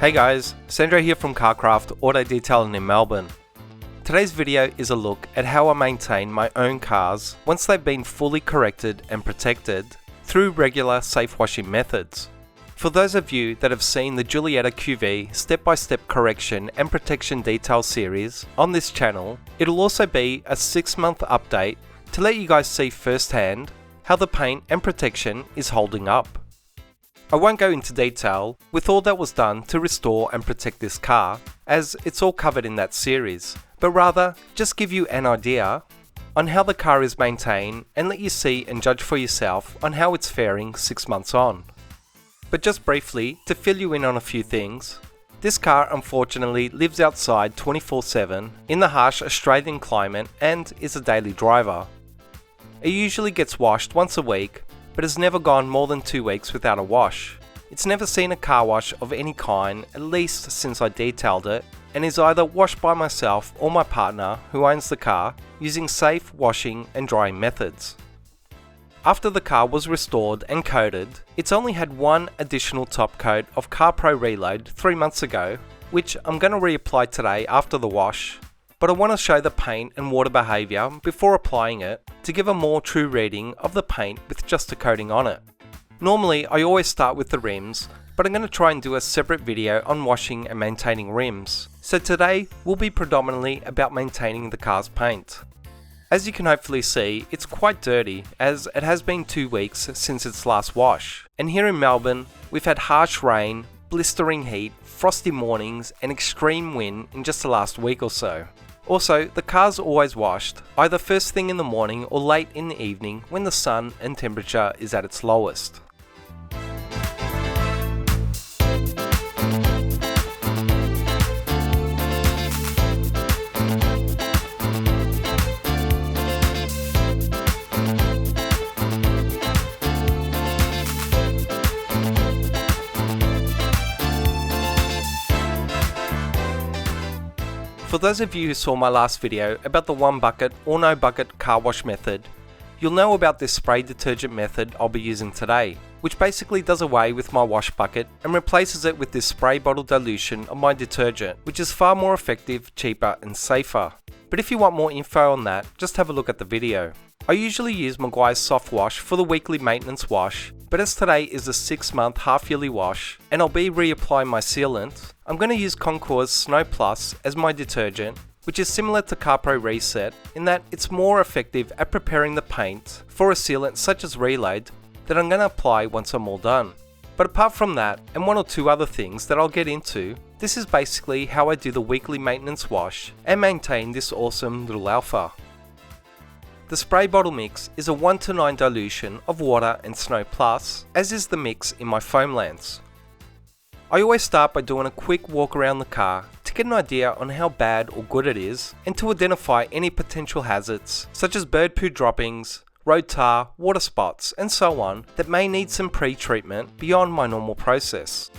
Hey guys, Sandro here from Carcraft Auto Detailing in Melbourne. Today's video is a look at how I maintain my own cars once they've been fully corrected and protected through regular safe washing methods. For those of you that have seen the Giulietta QV step-by-step correction and protection detail series on this channel, it'll also be a 6-month update to let you guys see firsthand how the paint and protection is holding up. I won't go into detail with all that was done to restore and protect this car, as it's all covered in that series, but rather just give you an idea on how the car is maintained and let you see and judge for yourself on how it's faring 6 months on. But just briefly, to fill you in on a few things, this car unfortunately lives outside 24/7 in the harsh Australian climate and is a daily driver. It usually gets washed once a week, but has never gone more than 2 weeks without a wash. It's never seen a car wash of any kind, at least since I detailed it, and is either washed by myself or my partner, who owns the car, using safe washing and drying methods. After the car was restored and coated, it's only had one additional top coat of CarPro Reload 3 months ago, which I'm going to reapply today after the wash, but I want to show the paint and water behaviour before applying it to give a more true reading of the paint with just a coating on it. Normally I always start with the rims, but I'm going to try and do a separate video on washing and maintaining rims, so today will be predominantly about maintaining the car's paint. As you can hopefully see, it's quite dirty as it has been 2 weeks since its last wash, and here in Melbourne we've had harsh rain, blistering heat, frosty mornings and extreme wind in just the last week or so. Also, the car's always washed, either first thing in the morning or late in the evening when the sun and temperature is at its lowest. For those of you who saw my last video about the 1 bucket or no bucket car wash method, you'll know about this spray detergent method I'll be using today, which basically does away with my wash bucket and replaces it with this spray bottle dilution of my detergent, which is far more effective, cheaper and safer. But if you want more info on that, just have a look at the video. I usually use Maguire's soft wash for the weekly maintenance wash, but as today is a 6-month half-yearly wash and I'll be reapplying my sealant, I'm going to use Concours Snow Plus as my detergent, which is similar to CarPro Reset in that it's more effective at preparing the paint for a sealant such as Reload that I'm going to apply once I'm all done. But apart from that, and 1 or 2 other things that I'll get into, this is basically how I do the weekly maintenance wash and maintain this awesome little alpha. The spray bottle mix is a 1:9 dilution of water and Snow Plus, as is the mix in my foam lance. I always start by doing a quick walk around the car to get an idea on how bad or good it is and to identify any potential hazards such as bird poo droppings, road tar, water spots and so on that may need some pre-treatment beyond my normal process.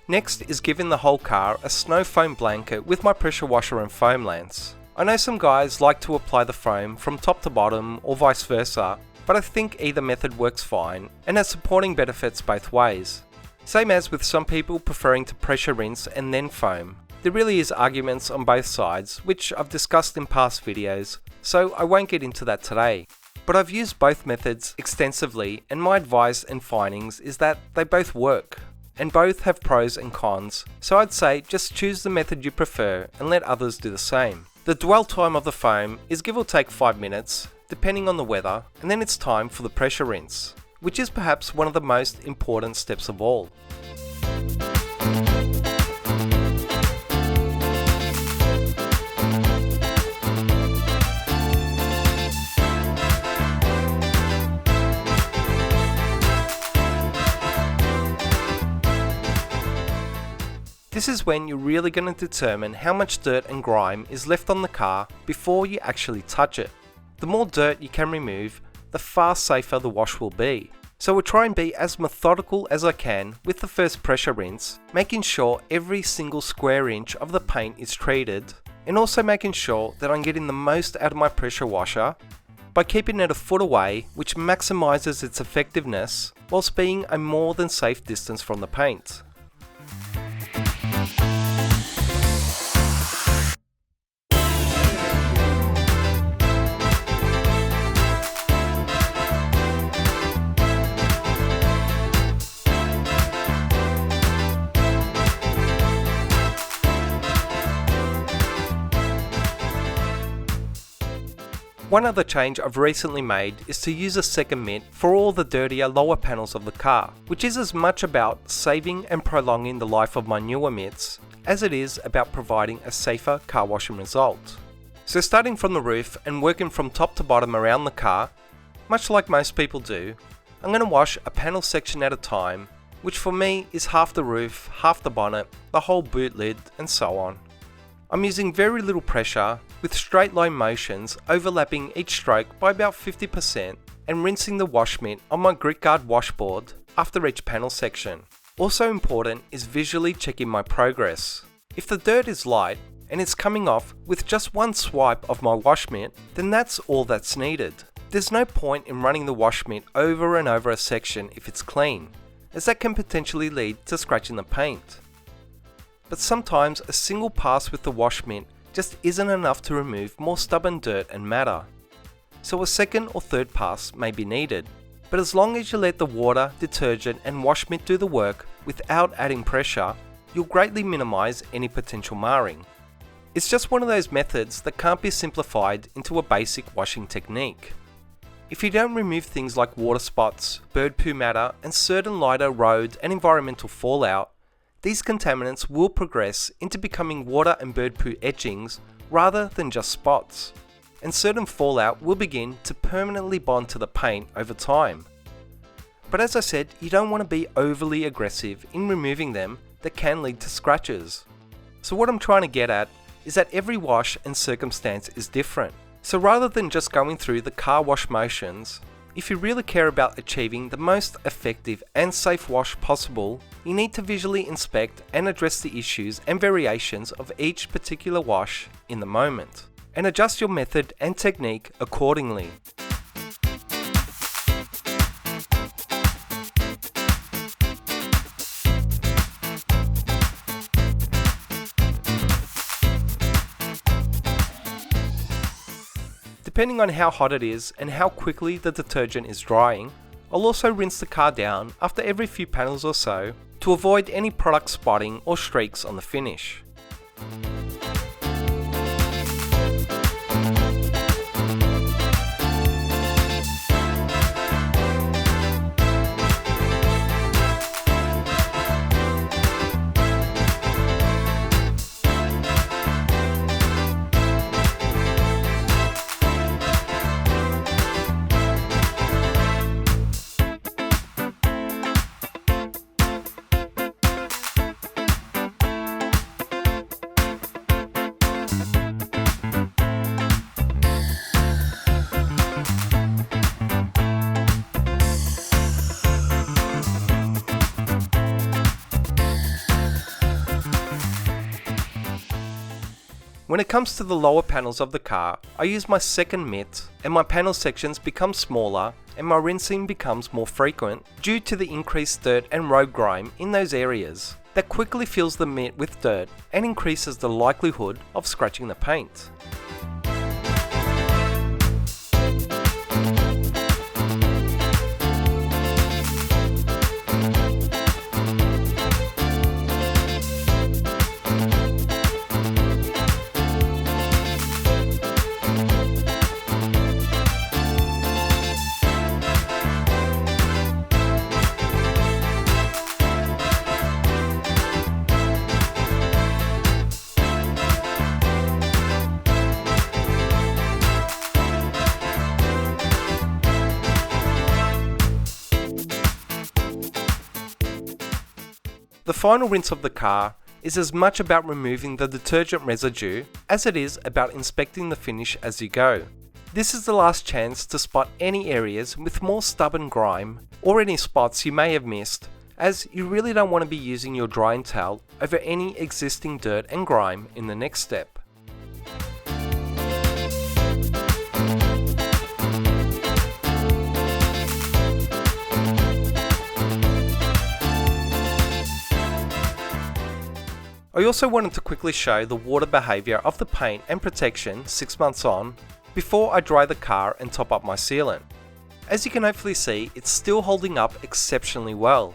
Next is giving the whole car a snow foam blanket with my pressure washer and foam lance. I know some guys like to apply the foam from top to bottom or vice versa, but I think either method works fine and has supporting benefits both ways. Same as with some people preferring to pressure rinse and then foam. There really is arguments on both sides, which I've discussed in past videos, so I won't get into that today. But I've used both methods extensively and my advice and findings is that they both work. And both have pros and cons, so I'd say just choose the method you prefer and let others do the same. The dwell time of the foam is give or take 5 minutes, depending on the weather, and then it's time for the pressure rinse, which is perhaps one of the most important steps of all. This is when you're really going to determine how much dirt and grime is left on the car before you actually touch it. The more dirt you can remove, the far safer the wash will be. So we'll try and be as methodical as I can with the first pressure rinse, making sure every single square inch of the paint is treated and also making sure that I'm getting the most out of my pressure washer by keeping it a foot away, which maximizes its effectiveness whilst being a more than safe distance from the paint. One other change I've recently made is to use a second mitt for all the dirtier lower panels of the car, which is as much about saving and prolonging the life of my newer mitts as it is about providing a safer car washing result. So starting from the roof and working from top to bottom around the car, much like most people do, I'm going to wash a panel section at a time, which for me is half the roof, half the bonnet, the whole boot lid, and so on. I'm using very little pressure with straight line motions overlapping each stroke by about 50% and rinsing the wash mitt on my grit guard washboard after each panel section. Also important is visually checking my progress. If the dirt is light and it's coming off with just one swipe of my wash mitt, then that's all that's needed. There's no point in running the wash mitt over and over a section if it's clean, as that can potentially lead to scratching the paint. But sometimes a single pass with the wash mitt just isn't enough to remove more stubborn dirt and matter. So a second or third pass may be needed, but as long as you let the water, detergent and wash mitt do the work without adding pressure, you'll greatly minimize any potential marring. It's just one of those methods that can't be simplified into a basic washing technique. If you don't remove things like water spots, bird poo matter and certain lighter road and environmental fallout, these contaminants will progress into becoming water and bird poo etchings rather than just spots, and certain fallout will begin to permanently bond to the paint over time. But as I said, you don't want to be overly aggressive in removing them that can lead to scratches. So what I'm trying to get at is that every wash and circumstance is different. So rather than just going through the car wash motions, if you really care about achieving the most effective and safe wash possible, you need to visually inspect and address the issues and variations of each particular wash in the moment, and adjust your method and technique accordingly. Depending on how hot it is and how quickly the detergent is drying, I'll also rinse the car down after every few panels or so to avoid any product spotting or streaks on the finish. When it comes to the lower panels of the car, I use my second mitt and my panel sections become smaller and my rinsing becomes more frequent due to the increased dirt and road grime in those areas that quickly fills the mitt with dirt and increases the likelihood of scratching the paint. The final rinse of the car is as much about removing the detergent residue as it is about inspecting the finish as you go. This is the last chance to spot any areas with more stubborn grime or any spots you may have missed, as you really don't want to be using your drying towel over any existing dirt and grime in the next step. I also wanted to quickly show the water behaviour of the paint and protection 6 months on before I dry the car and top up my sealant. As you can hopefully see, it's still holding up exceptionally well.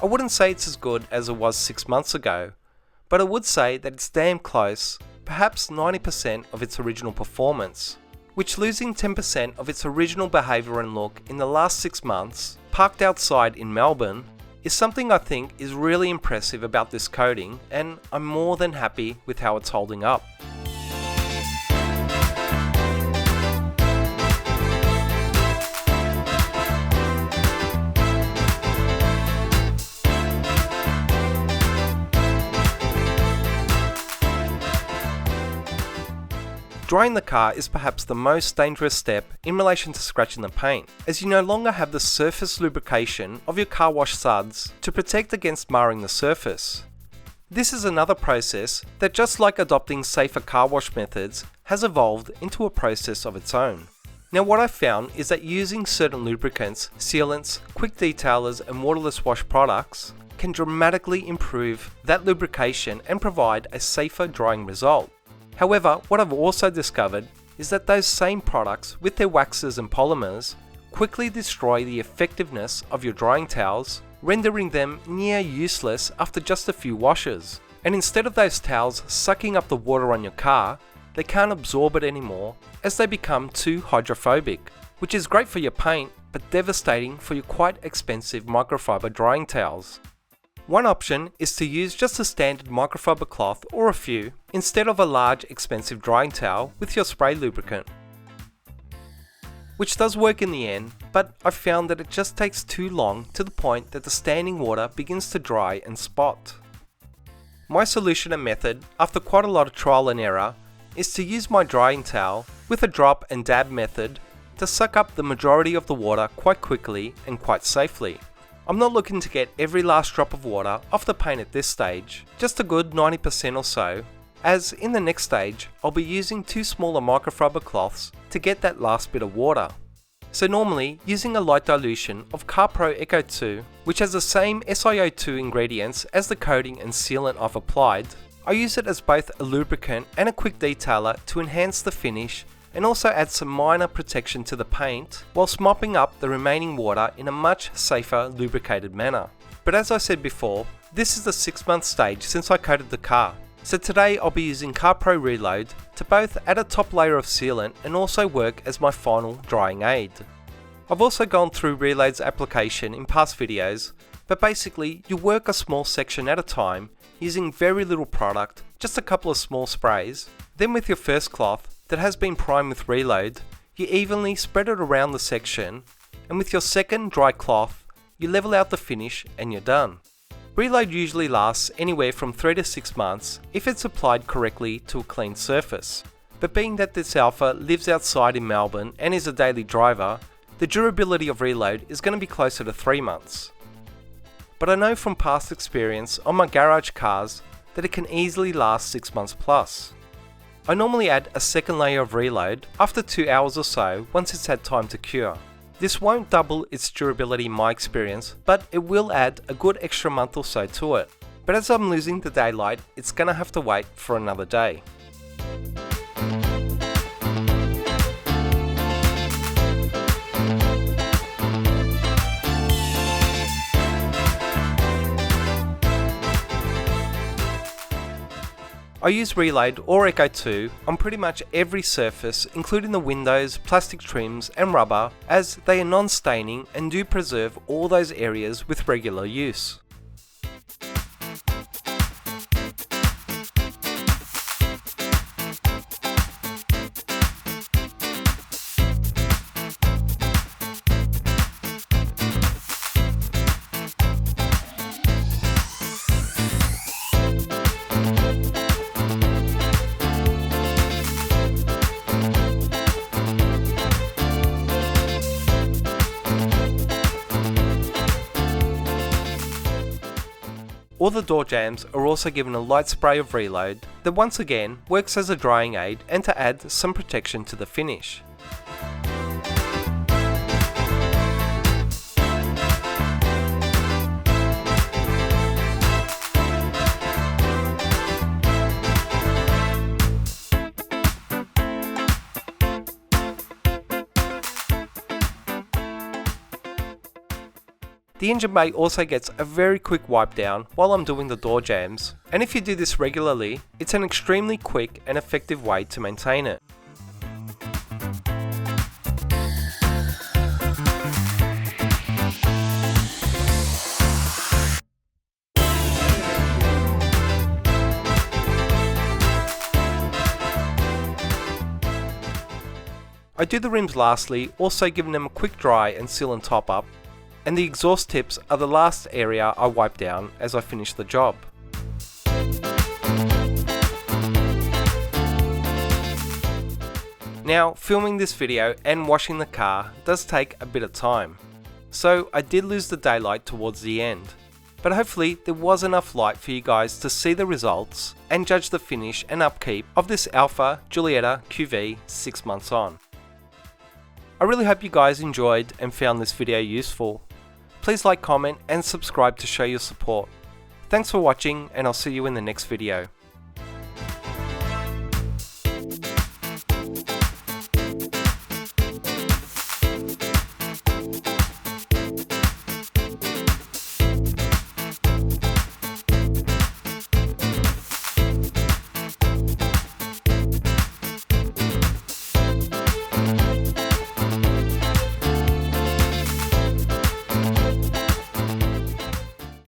I wouldn't say it's as good as it was 6 months ago, but I would say that it's damn close, perhaps 90% of its original performance, which losing 10% of its original behaviour and look in the last 6 months, parked outside in Melbourne, is something I think is really impressive about this coating, and I'm more than happy with how it's holding up. Drying the car is perhaps the most dangerous step in relation to scratching the paint, as you no longer have the surface lubrication of your car wash suds to protect against marring the surface. This is another process that, just like adopting safer car wash methods, has evolved into a process of its own. Now what I've found is that using certain lubricants, sealants, quick detailers and waterless wash products can dramatically improve that lubrication and provide a safer drying result. However, what I've also discovered is that those same products with their waxes and polymers quickly destroy the effectiveness of your drying towels, rendering them near useless after just a few washes. And instead of those towels sucking up the water on your car, they can't absorb it anymore as they become too hydrophobic, which is great for your paint but devastating for your quite expensive microfiber drying towels. One option is to use just a standard microfiber cloth or a few instead of a large expensive drying towel with your spray lubricant, which does work in the end, but I've found that it just takes too long to the point that the standing water begins to dry and spot. My solution and method, after quite a lot of trial and error, is to use my drying towel with a drop and dab method to suck up the majority of the water quite quickly and quite safely. I'm not looking to get every last drop of water off the paint at this stage, just a good 90% or so, as in the next stage I'll be using 2 smaller microfiber cloths to get that last bit of water. So normally, using a light dilution of CarPro Eco 2, which has the same SiO2 ingredients as the coating and sealant I've applied, I use it as both a lubricant and a quick detailer to enhance the finish and also add some minor protection to the paint whilst mopping up the remaining water in a much safer lubricated manner. But as I said before, this is the 6-month stage since I coated the car, so today I'll be using CarPro Reload to both add a top layer of sealant and also work as my final drying aid. I've also gone through Reload's application in past videos, but basically you work a small section at a time using very little product, just a couple of small sprays, then with your first cloth that has been primed with Reload, you evenly spread it around the section, and with your second dry cloth, you level out the finish and you're done. Reload usually lasts anywhere from 3 to 6 months if it's applied correctly to a clean surface, but being that this alpha lives outside in Melbourne and is a daily driver, the durability of Reload is going to be closer to 3 months. But I know from past experience on my garage cars that it can easily last 6 months plus. I normally add a second layer of Reload after 2 hours or so once it's had time to cure. This won't double its durability in my experience, but it will add a good extra month or so to it. But as I'm losing the daylight, it's gonna have to wait for another day. I use Reload or Eco 2 on pretty much every surface, including the windows, plastic trims and rubber, as they are non-staining and do preserve all those areas with regular use. All the door jambs are also given a light spray of Reload that once again works as a drying aid and to add some protection to the finish. The engine bay also gets a very quick wipe down while I'm doing the door jambs, and if you do this regularly, it's an extremely quick and effective way to maintain it. I do the rims lastly, also giving them a quick dry and seal and top up, and the exhaust tips are the last area I wipe down as I finish the job. Now, filming this video and washing the car does take a bit of time, so I did lose the daylight towards the end, but hopefully there was enough light for you guys to see the results and judge the finish and upkeep of this Alfa Giulietta QV 6 months on. I really hope you guys enjoyed and found this video useful. Please like, comment and subscribe to show your support. Thanks for watching, and I'll see you in the next video.